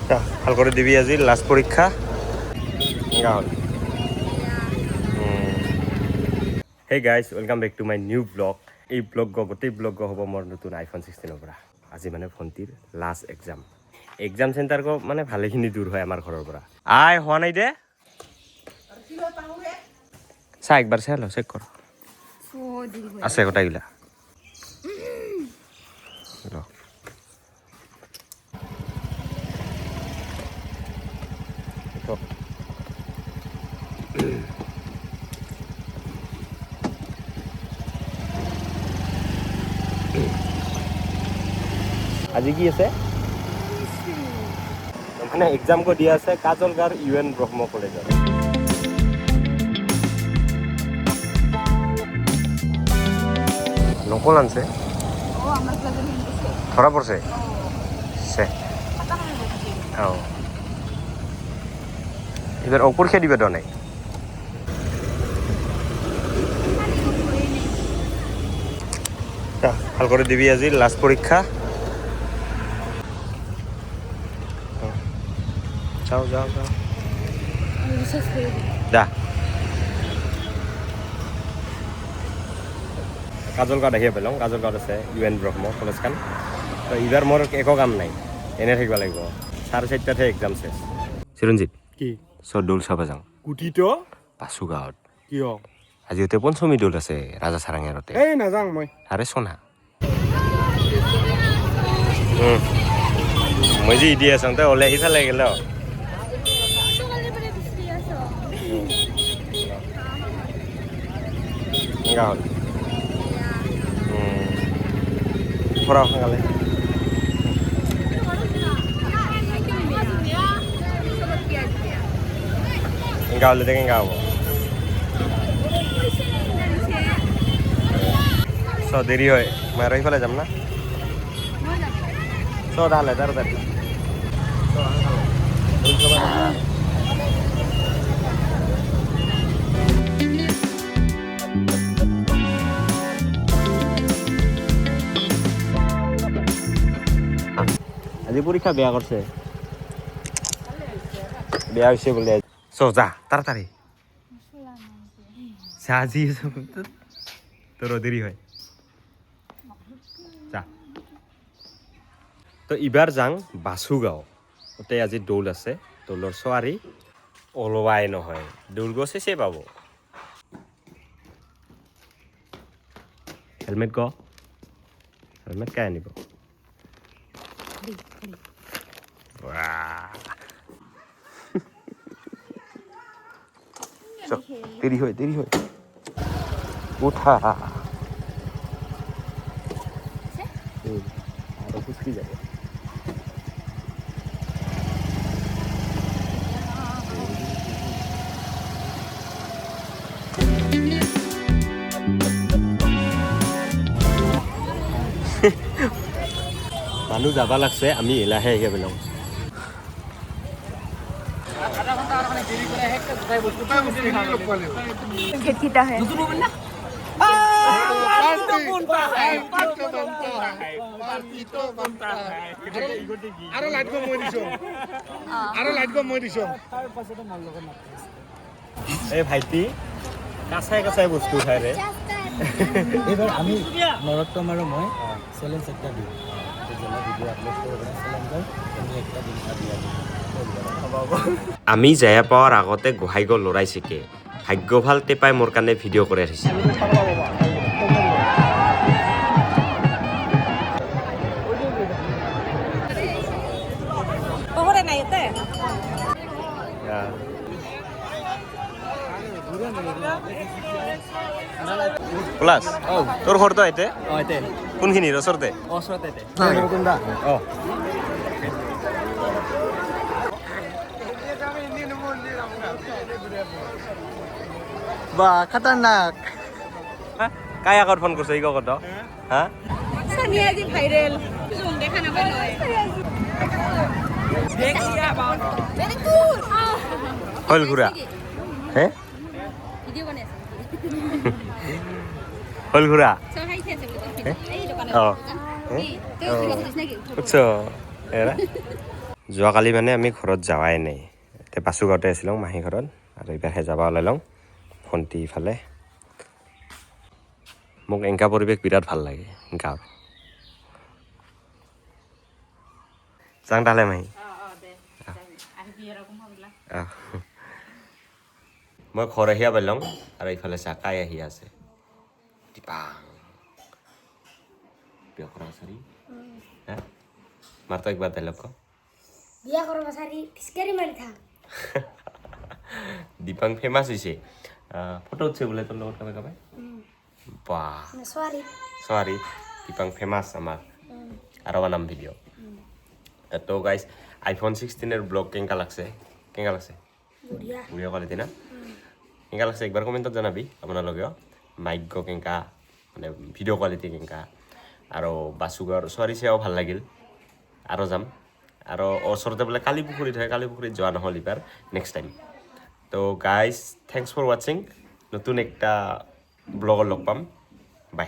ভাল কৰে দিবি আজি লাস্ট পৰীক্ষা গাঁৱত Hey guys, welcome back to my new vlog. এই ব্লগ গোটেই ব্লগ হ'ব মোৰ নতুন আইফোন 16 পৰা আজি মানে ফোনটিৰ লাষ্ট এক্সাম চেণ্টাৰ মানে ভালেখিনি দূৰ হয় আমাৰ ঘৰৰ পৰা আই হোৱা নাই দে চা একবাৰ চাই ল চেক কৰ আছে গোটাইগিলা আজি কি আছে মানে এক্সাম কো দিয়া আছে কাজলগাঁৱৰ ইউএন ব্ৰহ্ম কলেজত নকল আনছে ধৰা পৰছে সে এবাৰ পৰীক্ষা দিবে তো নাই ভাল কৰে দিবি আজি লাস্ট পৰীক্ষা যাও যাও যাও যা কাজলগাঁৱত আহি পেলাম কাজলগাঁৱত আছে ইউএন ব্ৰহ্ম কলেজখন তো এইবাৰ মোৰ একো কাম নাই এনে থাকিব লাগিব 4:30 এক্সাম শেষ চিৰঞ্জিত কি দৌল চাব যাওঁ গুটিটো পাছু গাঁৱত কিয় আজি হতে পঞ্চমী দৌল আছে ৰাজা চাৰাঙেৰতে এই নাযাওঁ মই আৰে সোনা মই যে ইদি আছোঁ তই ওলাই আহি চালে গেল গাঁৱত ফুৰা সোনকালে গাঁৱলৈ দেখি গাঁও চ দেৰি হয় মই আৰু সিফালে যাম না চ তাহলে তাড়াতাড়ি আজি পরীক্ষা বেয়া করছে বেয়া হয়েছে বলে চ যা তাড়াতাড়ি আজি তোর দেরি হয় যা তো এবাৰ যাং বাছুগাঁও তাতে আজি দৌল আছে দৌলৰ ছোৱাৰী ওলোৱাই নহয় দৌল গছে চে পাব হেলমেট হেলমেট কাই আনিব দেরি হয় উঠা আরো খুশকি যাবে মানুহ যাবা লাগছে আমি এলাহে আহি পেলাম এই ভাইটি কাছাই কাছাই বস্তু খাই ৰে এইবাৰ আমি নৰত্তম আৰু মই চেলেঞ্জ একটা দিওঁ ভিডিঅ' আপলোড কৰিব চেলেঞ্জৰ আমি একটা দিন আমি যাই পাৱাৰ আগতে গোহাই গল লৰাই চিকে ভাগ্য ভাল টেপাই মোৰ কাৰণে ভিডিঅ' কৰি ৰাখিছে প্লাস তোৰ ঘৰ তো আইতে কোনখিনিৰ ওচৰতে বা খতৰনাক কাই আগত ফোন করছে এই কত হ্যাঁ সানিয়া জি ভাইরাল জুম দেখা না পাই নয় দেখিয়া বাউন্ড ভেরি গুড হল ঘুরা হ্যাঁ ভিডিও বানাইছে হল ঘুরা সব হাইছে আছে এই দোকানে ও এই তো কি বলছিস নাকি বুঝছো এরা যোৱাকালি মানে আমি ঘৰত যাৱাই নাই এতিয়া বাচুগাঁৱতে আছিলোঁ মাহী ঘৰত আৰু এইবাৰহে যাব ওলাই লওঁ ভণ্টি ইফালে মোক এনেকা পৰিৱেশ বিৰাট ভাল লাগে গাঁৱৰ যাওঁ তালে মাহী মই ঘৰ আহিয়া পাইলং আৰু ইফালে চাকাই আহি আছে টিপাং বিয়া কৰা চাৰি হা মাৰতো একবাৰ ডাইলগ ক বিয়া কৰিব চাৰি টিচকাৰি মাৰি থাক দীপাং ফেমাছ হৈছে ফটো উঠছে বোলে তোৰ লগত কামে কামে বাহ চোৱাৰী সরি দীপাং ফেমাস আমার আরও বানাম ভিডিও তো গাইস আইফোন 16 ব্লগ কেঙ্কা লাগছে বঢ়িয়া ভিডিও কোয়ালিটি না কেঙ্কা লাগছে একবার কমেন্টত জানাবি আপোনালোকেও মাইক্য কেঙ্কা মানে ভিডিও কোয়ালিটি কেঙ্কা আৰু বাসুগাঁৱৰ সৰি সেয়াও ভাল লাগিল আৰু যাম আৰু ওচৰতে বোলে কালীপুখুৰীত হয় কালীপুখুৰীত যোৱা নহ'ল এইবাৰ নেক্সট টাইম তো গাইস থ্যাংকস ফৰ ওয়াচিং নতুন একটা ব্লগত লগ পাম বাই